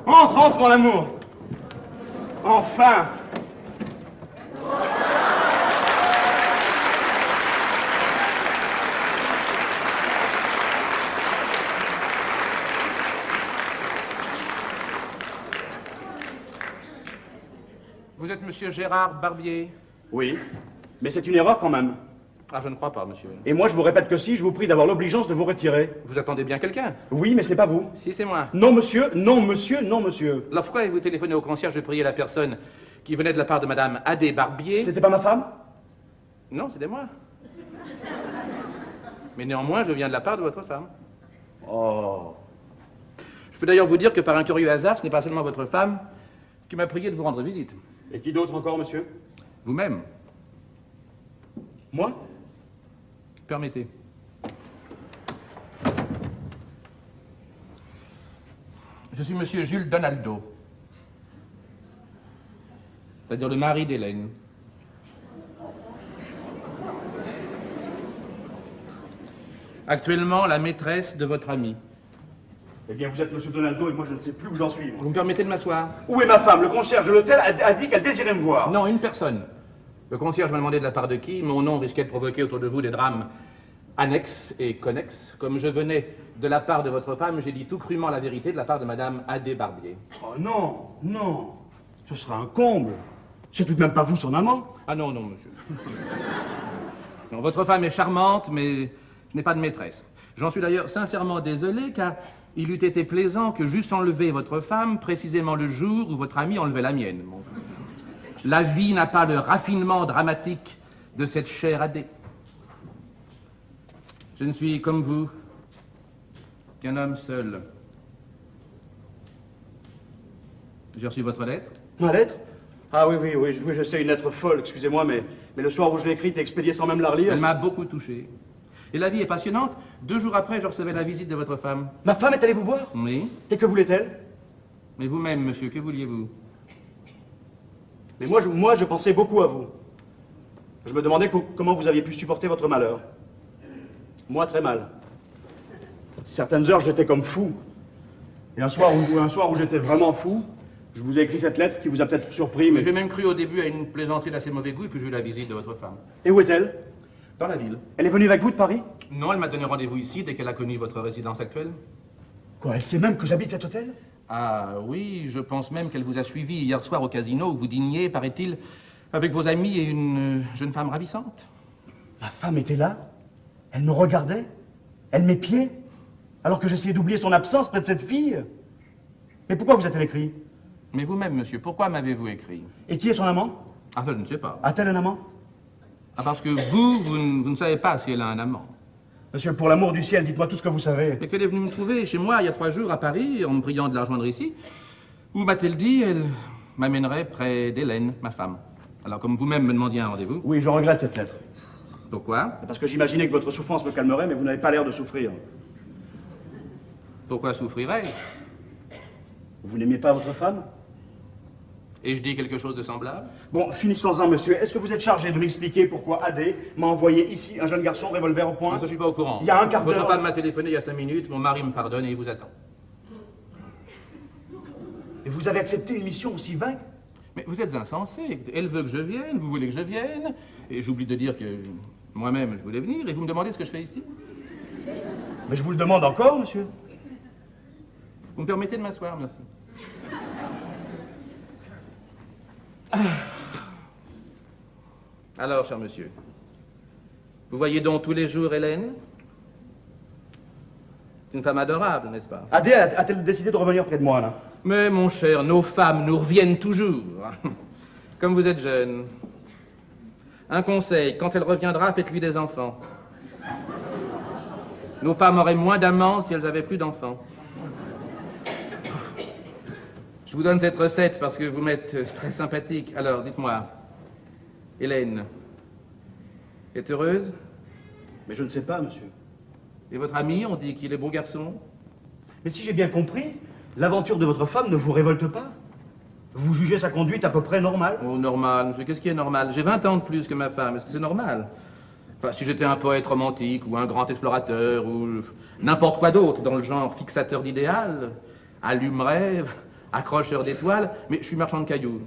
Entre, entre, mon amour. Enfin. Vous êtes monsieur Gérard Barbier? Oui, mais c'est une erreur quand même. Ah, je ne crois pas, monsieur. Et moi, je vous répète que si, je vous prie d'avoir l'obligeance de vous retirer. Vous attendez bien quelqu'un? Oui, mais c'est pas vous. Si, c'est moi. Non, monsieur, non, monsieur, non, monsieur. Alors pourquoi avez-vous téléphoné au concierge de prier la personne qui venait de la part de madame Adé Barbier? C'était pas ma femme? Non, c'était moi. Mais néanmoins, je viens de la part de votre femme. Oh. Je peux d'ailleurs vous dire que par un curieux hasard, ce n'est pas seulement votre femme qui m'a prié de vous rendre visite. Et qui d'autre encore, monsieur? Vous-même. Moi? Permettez. Je suis monsieur Jules Donaldo. C'est-à-dire le mari d'Hélène. Actuellement, la maîtresse de votre ami. Eh bien, vous êtes monsieur Donaldo et moi, je ne sais plus où j'en suis. Vous me permettez de m'asseoir? Où est ma femme? Le concierge de l'hôtel a dit qu'elle désirait me voir. Non, une personne. Le concierge m'a demandé de la part de qui mon nom risquait de provoquer autour de vous des drames annexes et connexes. Comme je venais de la part de votre femme, j'ai dit tout crûment la vérité de la part de madame Adé Barbier. Oh non, non. Ce sera un comble. C'est tout de même pas vous son amant. Ah non, non, monsieur. Non, votre femme est charmante, mais je n'ai pas de maîtresse. J'en suis d'ailleurs sincèrement désolé, car il eût été plaisant que j'eusse enlevé votre femme précisément le jour où votre ami enlevait la mienne. Bon. La vie n'a pas le raffinement dramatique de cette chère Adé. Je ne suis comme vous qu'un homme seul. J'ai reçu votre lettre. Ma lettre? Ah oui, je sais, une lettre folle, excusez-moi, mais le soir où je l'ai écrite et expédiée sans même la relire... Elle m'a beaucoup touché. Et la vie est passionnante. 2 jours après, je recevais la visite de votre femme. Ma femme est allée vous voir? Oui. Et que voulait-elle? Mais vous-même, monsieur, que vouliez-vous? Mais moi, je pensais beaucoup à vous. Je me demandais comment vous aviez pu supporter votre malheur. Moi, très mal. Certaines heures, j'étais comme fou. Et un soir où j'étais vraiment fou, je vous ai écrit cette lettre qui vous a peut-être surpris, mais... J'ai même cru au début à une plaisanterie d'assez mauvais goût, et puis j'ai eu la visite de votre femme. Et où est-elle? Dans la ville. Elle est venue avec vous de Paris? Non, elle m'a donné rendez-vous ici dès qu'elle a connu votre résidence actuelle. Quoi, elle sait même que j'habite cet hôtel? Ah oui, je pense même qu'elle vous a suivi hier soir au casino où vous dîniez, paraît-il, avec vos amis et une jeune femme ravissante. Ma femme était là? Elle me regardait? Elle m'épiait? Alors que j'essayais d'oublier son absence près de cette fille? Mais pourquoi vous a-t-elle écrit? Mais vous-même, monsieur, pourquoi m'avez-vous écrit? Et qui est son amant? Ah, ça, je ne sais pas. A-t-elle un amant? Ah, parce que vous ne savez pas si elle a un amant. Monsieur, pour l'amour du ciel, dites-moi tout ce que vous savez. Mais qu'elle est venue me trouver chez moi il y a 3 jours à Paris, en me priant de la rejoindre ici. Où m'a-t-elle dit? Elle m'amènerait près d'Hélène, ma femme. Alors, comme vous-même me demandiez un rendez-vous... Oui, je regrette cette lettre. Pourquoi? Parce que j'imaginais que votre souffrance me calmerait, mais vous n'avez pas l'air de souffrir. Pourquoi souffrirais-je? Vous n'aimez pas votre femme? Et je dis quelque chose de semblable? Bon, finissons-en, monsieur. Est-ce que vous êtes chargé de m'expliquer pourquoi Adé m'a envoyé ici un jeune garçon, revolver au poing? Non, ça, je suis pas au courant. Il y a un quart d'heure... Votre femme m'a téléphoné il y a 5 minutes, mon mari me pardonne et il vous attend. Et vous avez accepté une mission aussi vague? Mais vous êtes insensé. Elle veut que je vienne, vous voulez que je vienne, et j'oublie de dire que moi-même je voulais venir, et vous me demandez ce que je fais ici? Mais je vous le demande encore, monsieur. Vous me permettez de m'asseoir, merci. Alors, cher monsieur, vous voyez donc tous les jours Hélène? C'est une femme adorable, n'est-ce pas? Adé a-t-elle décidé de revenir près de moi, là? Mais, mon cher, nos femmes nous reviennent toujours. Comme vous êtes jeune. Un conseil, quand elle reviendra, faites-lui des enfants. Nos femmes auraient moins d'amants si elles avaient plus d'enfants. Je vous donne cette recette parce que vous m'êtes très sympathique. Alors, dites-moi, Hélène est heureuse? Mais je ne sais pas, monsieur. Et votre ami, on dit qu'il est beau garçon? Mais si j'ai bien compris, l'aventure de votre femme ne vous révolte pas? Vous jugez sa conduite à peu près normale? Oh, normal, monsieur, qu'est-ce qui est normal? J'ai 20 ans de plus que ma femme, est-ce que c'est normal? Enfin, si j'étais un poète romantique, ou un grand explorateur, ou n'importe quoi d'autre dans le genre fixateur d'idéal, allumerait, accrocheur d'étoiles, mais je suis marchand de cailloux.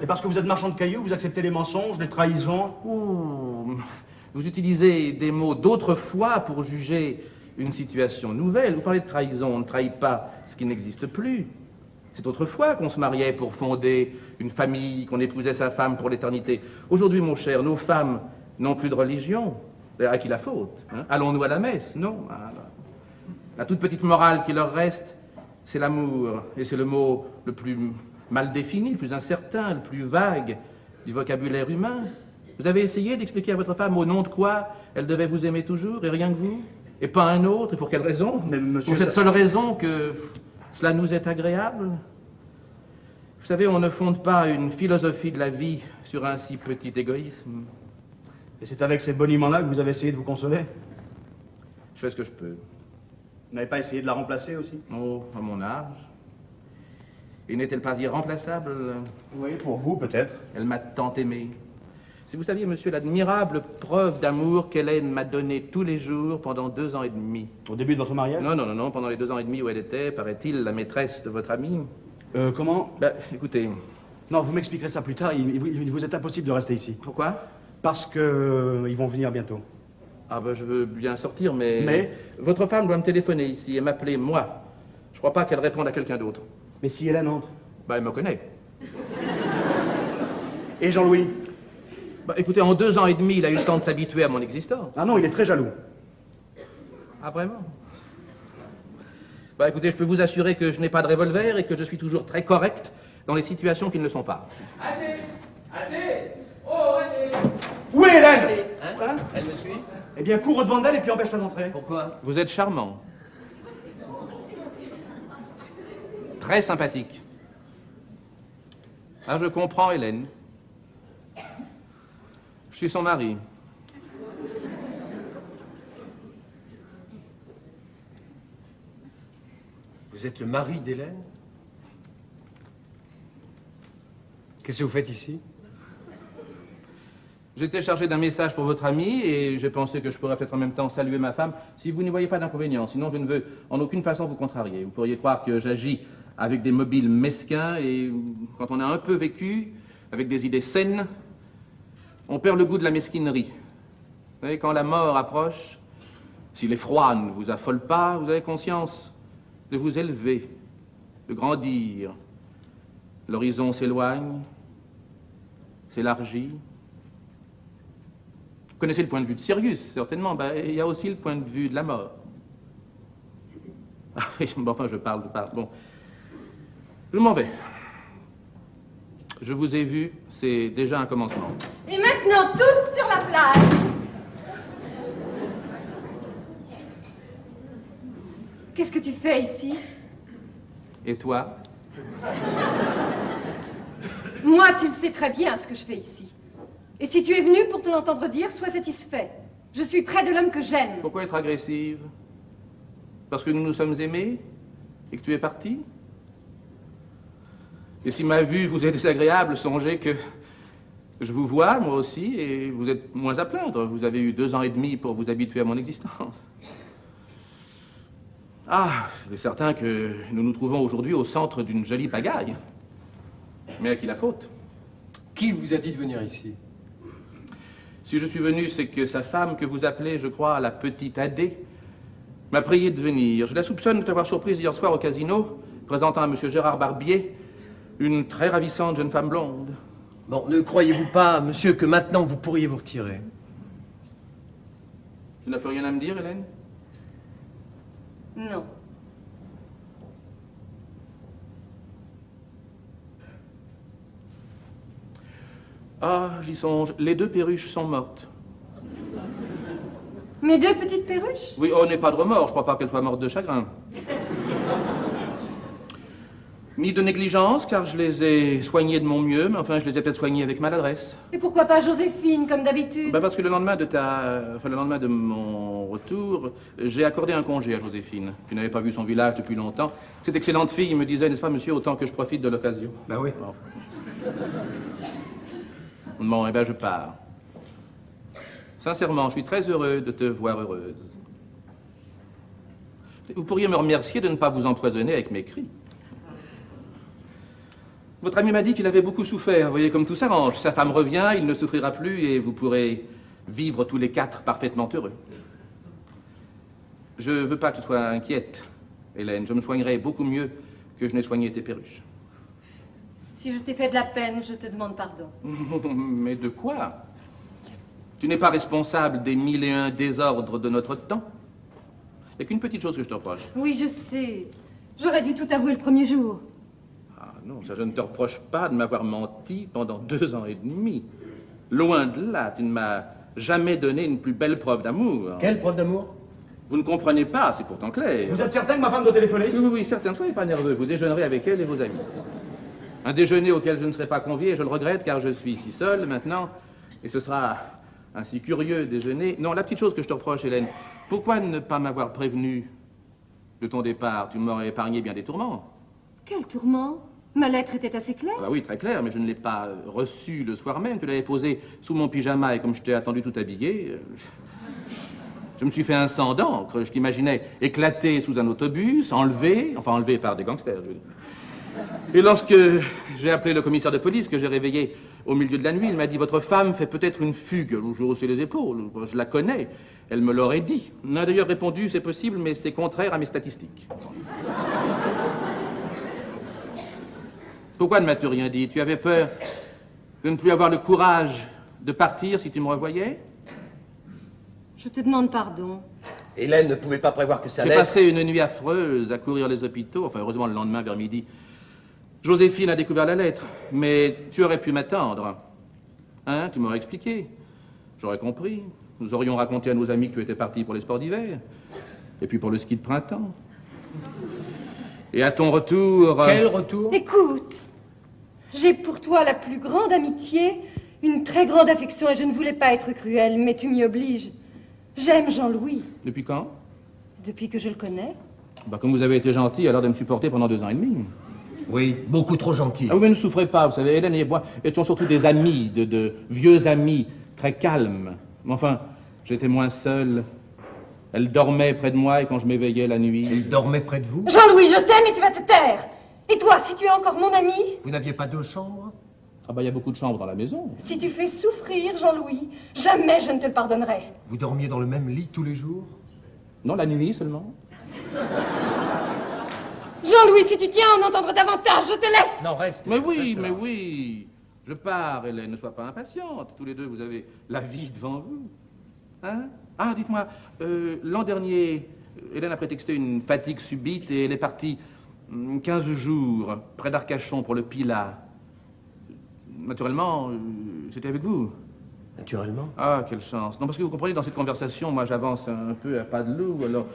Et parce que vous êtes marchand de cailloux, vous acceptez les mensonges, les trahisons? Oh, vous utilisez des mots d'autrefois pour juger une situation nouvelle. Vous parlez de trahison, on ne trahit pas ce qui n'existe plus. C'est autrefois qu'on se mariait pour fonder une famille, qu'on épousait sa femme pour l'éternité. Aujourd'hui, mon cher, nos femmes n'ont plus de religion. À qui la faute, hein? Allons-nous à la messe? Non. La toute petite morale qui leur reste, c'est l'amour. Et c'est le mot le plus mal défini, le plus incertain, le plus vague du vocabulaire humain. Vous avez essayé d'expliquer à votre femme au nom de quoi elle devait vous aimer toujours, et rien que vous? Et pas un autre? Et pour quelle raison? Mais monsieur, pour cette seule raison que cela nous est agréable? Vous savez, on ne fonde pas une philosophie de la vie sur un si petit égoïsme. Et c'est avec ces boniments-là que vous avez essayé de vous consoler? Je fais ce que je peux. Vous n'avez pas essayé de la remplacer aussi? Oh, à mon âge. Et n'est-elle pas irremplaçable? Oui, pour vous peut-être. Elle m'a tant aimé. Si vous saviez, monsieur, l'admirable preuve d'amour qu'Hélène m'a donnée tous les jours pendant 2 ans et demi. Au début de votre mariage? Non, pendant les 2 ans et demi où elle était, paraît-il, la maîtresse de votre ami. Comment? Bah, écoutez. Non, vous m'expliquerez ça plus tard. Il vous est impossible de rester ici. Pourquoi? Parce que ils vont venir bientôt. Ah ben, je veux bien sortir, mais... Mais? Votre femme doit me téléphoner ici et m'appeler, moi. Je crois pas qu'elle réponde à quelqu'un d'autre. Mais si Hélène entre? Bah, elle me connaît. Et Jean-Louis? Bah, écoutez, en 2 ans et demi, il a eu le temps de s'habituer à mon existence. Ah non, il est très jaloux. Ah, vraiment? Bah, écoutez, je peux vous assurer que je n'ai pas de revolver et que je suis toujours très correct dans les situations qui ne le sont pas. Allez! Allez! Oh, allez! Où est Hélène? Allez, Hein? Elle me suit? Eh bien, cours devant d'elle et puis empêche-la d'entrer. Pourquoi? Vous êtes charmant. Très sympathique. Ah, je comprends, Hélène. Je suis son mari. Vous êtes le mari d'Hélène? Qu'est-ce que vous faites ici? J'étais chargé d'un message pour votre ami et j'ai pensé que je pourrais peut-être en même temps saluer ma femme si vous n'y voyez pas d'inconvénient. Sinon, je ne veux en aucune façon vous contrarier. Vous pourriez croire que j'agis avec des mobiles mesquins et quand on a un peu vécu, avec des idées saines, on perd le goût de la mesquinerie. Vous savez, quand la mort approche, si l'effroi ne vous affole pas, vous avez conscience de vous élever, de grandir. L'horizon s'éloigne, s'élargit. Vous connaissez le point de vue de Sirius, certainement. Ben, il y a aussi le point de vue de la mort. Ah oui, bon, enfin, je parle. Bon. Je m'en vais. Je vous ai vu, c'est déjà un commencement. Et maintenant, tous sur la plage. Qu'est-ce que tu fais ici? Et toi? Moi, tu le sais très bien ce que je fais ici. Et si tu es venu pour te l'entendre dire, sois satisfait. Je suis près de l'homme que j'aime. Pourquoi être agressive? Parce que nous nous sommes aimés et que tu es parti? Et si ma vue vous est désagréable, songez que je vous vois, moi aussi, et vous êtes moins à plaindre. Vous avez eu 2 ans et demi pour vous habituer à mon existence. Ah, il est certain que nous nous trouvons aujourd'hui au centre d'une jolie pagaille. Mais à qui la faute? Qui vous a dit de venir ici? Si je suis venu, c'est que sa femme, que vous appelez, je crois, la petite Adé, m'a prié de venir. Je la soupçonne de t'avoir surprise hier soir au casino, présentant à M. Gérard Barbier une très ravissante jeune femme blonde. Bon, ne croyez-vous pas, monsieur, que maintenant vous pourriez vous retirer? Tu n'as plus rien à me dire, Hélène? Non. Ah, j'y songe. Les 2 perruches sont mortes. Mes 2 petites perruches? Oui, oh, n'est pas de remords. Je crois pas qu'elles soient mortes de chagrin. Ni de négligence, car je les ai soignées de mon mieux, mais enfin, je les ai peut-être soignées avec maladresse. Et pourquoi pas Joséphine, comme d'habitude? Ben parce que le lendemain de mon retour, j'ai accordé un congé à Joséphine, qui n'avait pas vu son village depuis longtemps. Cette excellente fille me disait, n'est-ce pas, monsieur, autant que je profite de l'occasion. Ben oui. Bon, eh ben, je pars. Sincèrement, je suis très heureux de te voir heureuse. Vous pourriez me remercier de ne pas vous empoisonner avec mes cris. Votre ami m'a dit qu'il avait beaucoup souffert. Vous voyez comme tout s'arrange. Sa femme revient, il ne souffrira plus et vous pourrez vivre tous les quatre parfaitement heureux. Je ne veux pas que tu sois inquiète, Hélène. Je me soignerai beaucoup mieux que je n'ai soigné tes perruches. Si je t'ai fait de la peine, je te demande pardon. Mais de quoi? Tu n'es pas responsable des 1001 désordres de notre temps? Il n'y a qu'une petite chose que je te reproche. Oui, je sais. J'aurais dû tout avouer le premier jour. Ah non, ça je ne te reproche pas de m'avoir menti pendant 2 ans et demi. Loin de là, tu ne m'as jamais donné une plus belle preuve d'amour. Quelle preuve d'amour? Vous ne comprenez pas, c'est pourtant clair. Vous êtes certain que ma femme doit téléphoner? Oui, oui, certain. Soyez pas nerveux. Vous déjeunerez avec elle et vos amis. Un déjeuner auquel je ne serai pas convié, je le regrette car je suis si seul maintenant. Et ce sera un si curieux déjeuner. Non, la petite chose que je te reproche, Hélène, pourquoi ne pas m'avoir prévenu de ton départ? Tu m'aurais épargné bien des tourments. Quel tourment? Ma lettre était assez claire. Ah bah oui, très clair, mais je ne l'ai pas reçue le soir même. Tu l'avais posée sous mon pyjama et comme je t'ai attendu tout habillé, je me suis fait un sang d'encre. Je t'imaginais éclater sous un autobus, enlevé par des gangsters, je veux dire. Et lorsque j'ai appelé le commissaire de police, que j'ai réveillé au milieu de la nuit, il m'a dit « Votre femme fait peut-être une fugue ». Je haussais les épaules, je la connais. Elle me l'aurait dit. Elle m'a d'ailleurs répondu « C'est possible, mais c'est contraire à mes statistiques ». Pourquoi ne m'as-tu rien dit? Tu avais peur de ne plus avoir le courage de partir si tu me revoyais? Je te demande pardon. Hélène ne pouvait pas prévoir que ça J'ai allait... passé une nuit affreuse à courir les hôpitaux. Enfin, heureusement, le lendemain, vers midi, Joséphine a découvert la lettre. Mais tu aurais pu m'attendre. Hein? Tu m'aurais expliqué. J'aurais compris. Nous aurions raconté à nos amis que tu étais parti pour les sports d'hiver. Et puis pour le ski de printemps. Et à ton retour... Quel retour? Écoute, j'ai pour toi la plus grande amitié, une très grande affection, et je ne voulais pas être cruelle, mais tu m'y obliges. J'aime Jean-Louis. Depuis quand? Depuis que je le connais. Bah, comme vous avez été gentil, alors de me supporter pendant 2 ans et demi. Oui, beaucoup trop gentil. Ah oui, mais ne souffrez pas, vous savez, Hélène et moi étions surtout des amis, de vieux amis, très calmes. Mais enfin, j'étais moins seul. Elle dormait près de moi et quand je m'éveillais la nuit... Elle dormait près de vous? Jean-Louis, je t'aime et tu vas te taire. Et toi, si tu es encore mon ami? Vous n'aviez pas 2 chambres? Ah bah, il y a beaucoup de chambres dans la maison. Si tu fais souffrir Jean-Louis, jamais je ne te le pardonnerai. Vous dormiez dans le même lit tous les jours? Non, la nuit seulement. Jean-Louis, si tu tiens à en entendre davantage, je te laisse. Non, reste. Mais oui, reste mais là. oui. Je pars, Hélène, ne sois pas impatiente. Tous les deux, vous avez la vie devant vous. Hein? Ah, dites-moi, l'an dernier, Hélène a prétexté une fatigue subite et elle est partie 15 jours près d'Arcachon pour le Pilat. Naturellement, c'était avec vous. Naturellement. Ah, quelle chance. Non, parce que vous comprenez, dans cette conversation, moi, j'avance un peu à pas de loup, alors...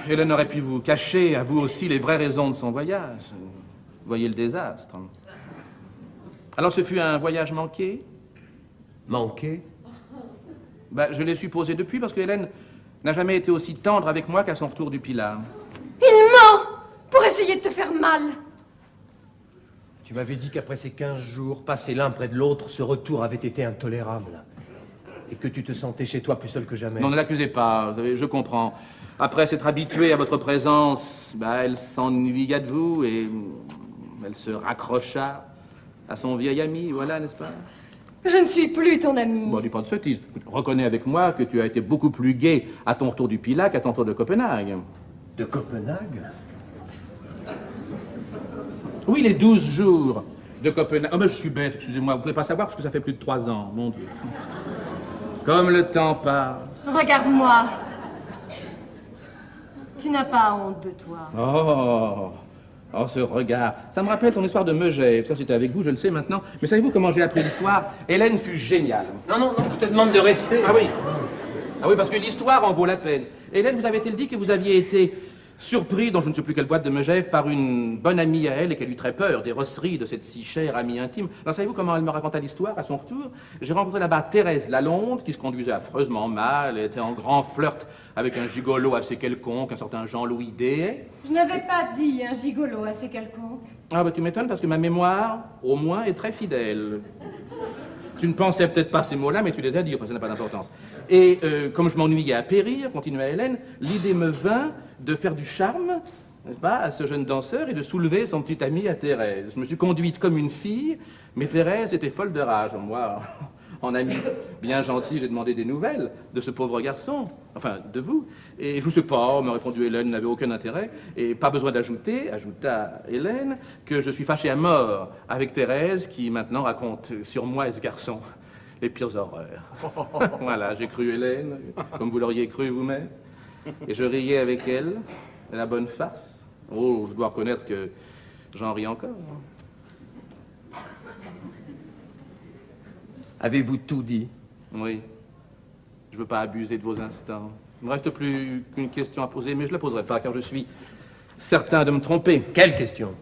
Hélène aurait pu vous cacher, à vous aussi, les vraies raisons de son voyage. Vous voyez le désastre. Alors, ce fut un voyage manqué? Manqué? Bah, je l'ai supposé depuis, parce que Hélène n'a jamais été aussi tendre avec moi qu'à son retour du Pilat. Il ment pour essayer de te faire mal. Tu m'avais dit qu'après ces 15 jours passés l'un près de l'autre, ce retour avait été intolérable. Et que tu te sentais chez toi plus seul que jamais. Non, ne l'accusez pas, vous savez, je comprends. Après s'être habituée à votre présence, bah, elle s'ennuya de vous et elle se raccrocha à son vieil ami, voilà, n'est-ce pas? Je ne suis plus ton ami. Bon, dis pas de sottise. Reconnais avec moi que tu as été beaucoup plus gai à ton retour du Pilat qu'à ton retour de Copenhague. De Copenhague? Oui, les 12 jours de Copenhague. Oh, mais je suis bête, excusez-moi, vous pouvez pas savoir parce que ça fait plus de 3 ans, mon Dieu. Comme le temps passe. Regarde-moi. Tu n'as pas honte de toi. Oh, ce regard. Ça me rappelle ton histoire de Megève. Ça, c'était avec vous, je le sais maintenant. Mais savez-vous comment j'ai appris l'histoire? Hélène fut géniale. Non, non, non, je te demande de rester. Ah oui. Ah oui, parce que l'histoire en vaut la peine. Hélène, vous avait-elle dit que vous aviez été surpris dans je ne sais plus quelle boîte de Megève par une bonne amie à elle et qu'elle eut très peur des rosseries de cette si chère amie intime? Alors savez-vous comment elle me raconta l'histoire à son retour? J'ai rencontré là-bas Thérèse Lalonde qui se conduisait affreusement mal, elle était en grand flirt avec un gigolo assez quelconque, un certain Jean-Louis Dehaye. Je n'avais pas dit un gigolo assez quelconque. Ah bah tu m'étonnes parce que ma mémoire, au moins, est très fidèle. Tu ne pensais peut-être pas ces mots-là, mais tu les as dit, enfin ça n'a pas d'importance. Et comme je m'ennuyais à périr, continua Hélène, l'idée me vint de faire du charme n'est-ce pas, à ce jeune danseur et de soulever son petit ami à Thérèse. Je me suis conduite comme une fille, mais Thérèse était folle de rage. Moi, en ami bien gentil, j'ai demandé des nouvelles de ce pauvre garçon, enfin, de vous. Et je ne sais pas, m'a répondu Hélène, n'avait aucun intérêt. Et pas besoin d'ajouter, ajouta Hélène, que je suis fâché à mort avec Thérèse, qui maintenant raconte sur moi et ce garçon les pires horreurs. Voilà, j'ai cru Hélène, comme vous l'auriez cru vous-même. Et je riais avec elle, la bonne farce. Oh, je dois reconnaître que j'en ris encore. Avez-vous tout dit? Oui. Je ne veux pas abuser de vos instants. Il ne me reste plus qu'une question à poser, mais je ne la poserai pas, car je suis certain de me tromper. Quelle question?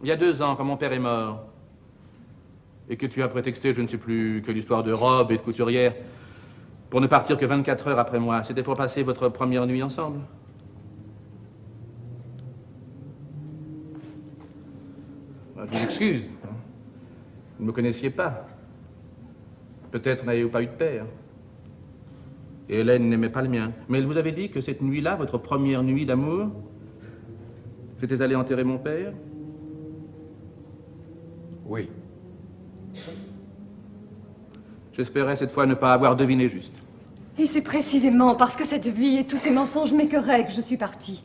Il y a 2 ans, quand mon père est mort, et que tu as prétexté, je ne sais plus, que l'histoire de robe et de couturière, pour ne partir que 24 heures après moi, c'était pour passer votre première nuit ensemble. Je vous excuse. Vous ne me connaissiez pas. Peut-être n'avez-vous pas eu de père. Et Hélène n'aimait pas le mien. Mais elle vous avait dit que cette nuit-là, votre première nuit d'amour, j'étais allé enterrer mon père? Oui. J'espérais cette fois ne pas avoir deviné juste. Et c'est précisément parce que cette vie et tous ces mensonges m'écœuraient que je suis partie.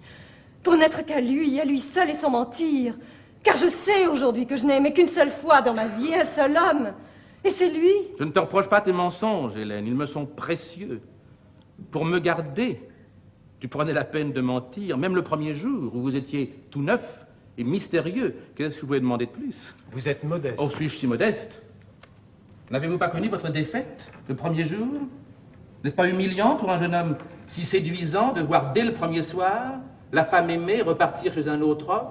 Pour n'être qu'à lui seul et sans mentir. Car je sais aujourd'hui que je n'ai aimé qu'une seule fois dans ma vie, un seul homme. Et c'est lui. Je ne te reproche pas tes mensonges, Hélène. Ils me sont précieux. Pour me garder, tu prenais la peine de mentir, même le premier jour où vous étiez tout neuf et mystérieux. Qu'est-ce que je pouvais demander de plus? Vous êtes modeste. Oh, suis-je si modeste? N'avez-vous pas connu votre défaite le premier jour? N'est-ce pas humiliant pour un jeune homme si séduisant de voir dès le premier soir la femme aimée repartir chez un autre homme?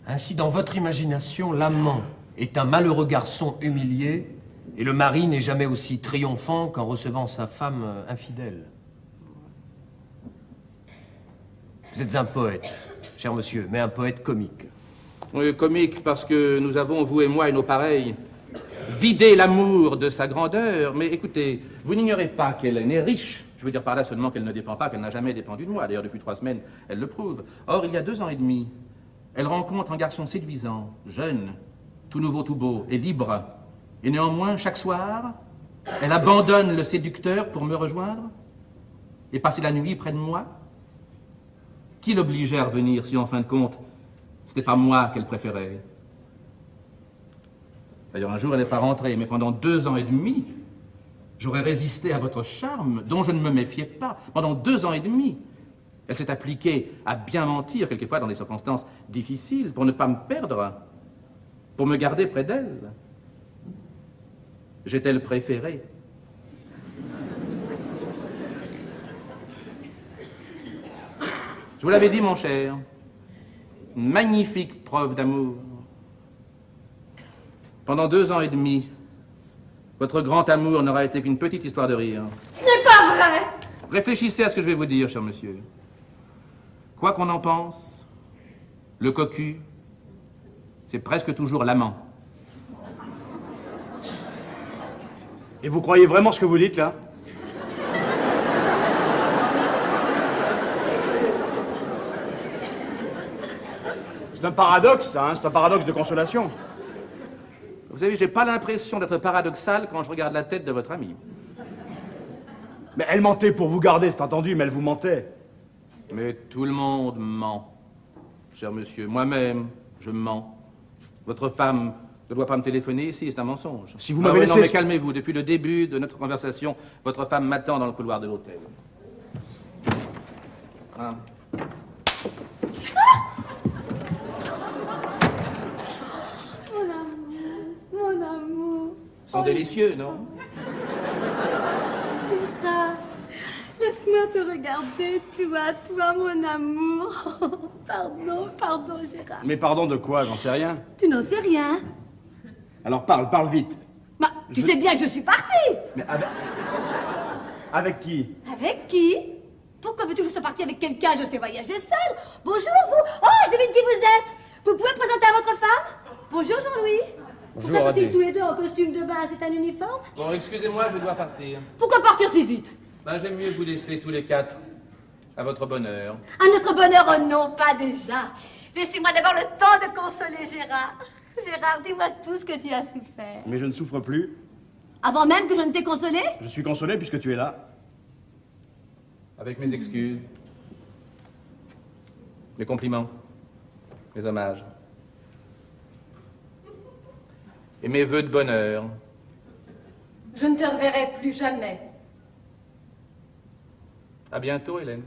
Ainsi, dans votre imagination, l'amant est un malheureux garçon humilié, et le mari n'est jamais aussi triomphant qu'en recevant sa femme infidèle. Vous êtes un poète, cher monsieur, mais un poète comique. Oui, comique, parce que nous avons, vous et moi et nos pareils, vidé l'amour de sa grandeur. Mais écoutez, vous n'ignorez pas qu'elle est riche. Je veux dire par là seulement qu'elle ne dépend pas, qu'elle n'a jamais dépendu de moi. D'ailleurs, depuis 3 semaines, elle le prouve. Or, il y a 2 ans et demi, elle rencontre un garçon séduisant, jeune, tout nouveau, tout beau et libre. Et néanmoins, chaque soir, elle abandonne le séducteur pour me rejoindre et passer la nuit près de moi. Qui l'obligeait à revenir si, en fin de compte, c'était pas moi qu'elle préférait? D'ailleurs, un jour, elle n'est pas rentrée, mais pendant 2 ans et demi, j'aurais résisté à votre charme, dont je ne me méfiais pas. Pendant 2 ans et demi, elle s'est appliquée à bien mentir, quelquefois dans des circonstances difficiles, pour ne pas me perdre, pour me garder près d'elle. J'étais le préféré. Je vous l'avais dit, mon cher, une magnifique preuve d'amour. Pendant 2 ans et demi, votre grand amour n'aura été qu'une petite histoire de rire. Ce n'est pas vrai! Réfléchissez à ce que je vais vous dire, cher monsieur. Quoi qu'on en pense, le cocu, c'est presque toujours l'amant. Et vous croyez vraiment ce que vous dites, là? C'est un paradoxe, ça, hein? C'est un paradoxe de consolation. Vous savez, j'ai pas l'impression d'être paradoxal quand je regarde la tête de votre amie. Mais elle mentait pour vous garder, c'est entendu, mais elle vous mentait. Mais tout le monde ment, cher monsieur. Moi-même, je mens. Votre femme ne doit pas me téléphoner ici, c'est un mensonge. Si vous m'avez laissé... Non, mais calmez-vous. Depuis le début de notre conversation, votre femme m'attend dans le couloir de l'hôtel. Hein? Mon amour. Ils sont délicieux, non? Gérard, laisse-moi te regarder, toi, mon amour. Pardon, Gérard. Mais pardon de quoi? J'en sais rien. Tu n'en sais rien. Alors parle vite. Bah, tu sais bien que je suis partie. Mais avec qui? Avec qui? Pourquoi veux-tu que je sois partie avec quelqu'un? Je sais voyager seule. Bonjour, vous. Oh, je devine qui vous êtes. Vous pouvez me présenter à votre femme? Bonjour, Jean-Louis. Bonjour, Pourquoi Adé. sont-ils tous les deux en costume de bain? C'est un uniforme? Bon, excusez-moi, je dois partir. Pourquoi partir si vite? Ben, j'aime mieux vous laisser tous les 4 À votre bonheur. À notre bonheur, oh non, pas déjà. Laissez-moi d'abord le temps de consoler Gérard. Gérard, dis-moi tout ce que tu as souffert. Mais je ne souffre plus. Avant même que je ne t'ai consolé? Je suis consolé puisque tu es là. Avec mes excuses. Mes compliments. Mes hommages. Et mes vœux de bonheur. Je ne te reverrai plus jamais. À bientôt, Hélène.